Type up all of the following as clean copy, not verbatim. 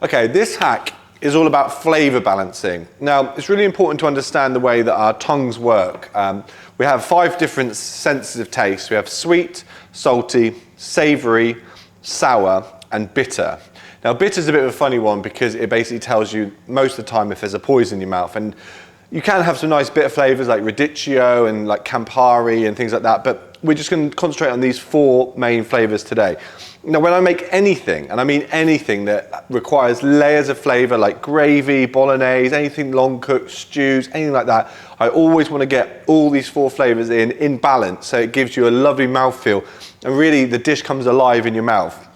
Okay, this hack is all about flavour balancing. Now, it's really important to understand the way that our tongues work. We have 5 different senses of taste. We have sweet, salty, savoury, sour, and bitter. Now, bitter is a bit of a funny one because it basically tells you most of the time if there's a poison in your mouth. And you can have some nice bitter flavours like radicchio and like Campari and things like that, but we're just going to concentrate on these 4 main flavours today. Now, when I make anything, and I mean anything that requires layers of flavour like gravy, bolognese, anything long cooked, stews, anything like that, I always want to get all these 4 flavours in balance so it gives you a lovely mouthfeel and really the dish comes alive in your mouth.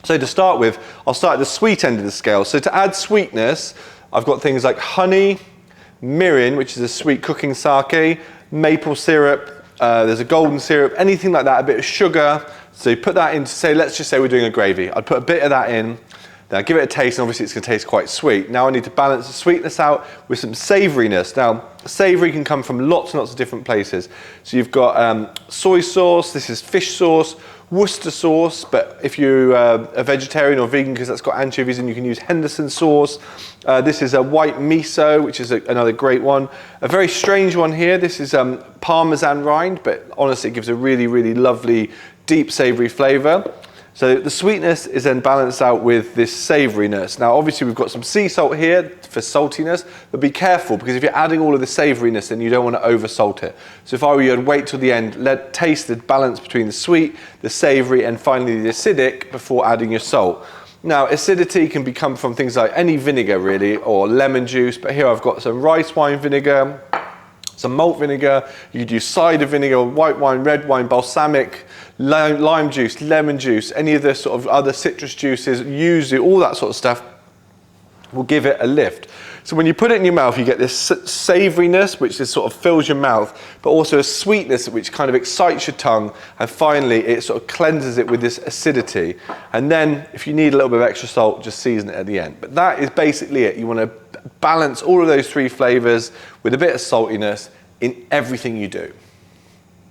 So to start with, I'll start at the sweet end of the scale. So to add sweetness, I've got things like honey, mirin, which is a sweet cooking sake, maple syrup, there's a golden syrup, anything like that, a bit of sugar. So you put that into, let's just say we're doing a gravy. I'd put a bit of that in, then I'd give it a taste, and obviously it's going to taste quite sweet. Now I need to balance the sweetness out with some savouriness. Now, savoury can come from lots and lots of different places. So you've got soy sauce, this is fish sauce, Worcester sauce, but if you're a vegetarian or vegan, because that's got anchovies in, you can use Henderson sauce. This is a white miso, which is another great one. A very strange one here, this is Parmesan rind, but honestly it gives a really, really lovely, deep savoury flavour. So the sweetness is then balanced out with this savouriness. Now obviously we've got some sea salt here for saltiness, but be careful because if you're adding all of the savouriness then you don't want to over salt it. So if I were you, I'd wait till the end, taste the balance between the sweet, the savoury and finally the acidic before adding your salt. Now acidity can come from things like any vinegar really or lemon juice, but here I've got some rice wine vinegar, some malt vinegar, you could use cider vinegar, white wine, red wine, balsamic, lime juice, lemon juice, any of the sort of other citrus juices, yuzu, all that sort of stuff will give it a lift. So when you put it in your mouth, you get this savouriness, which just sort of fills your mouth, but also a sweetness which kind of excites your tongue, and finally it sort of cleanses it with this acidity. And then if you need a little bit of extra salt, just season it at the end. But that is basically it. You want to balance all of those 3 flavours with a bit of saltiness in everything you do.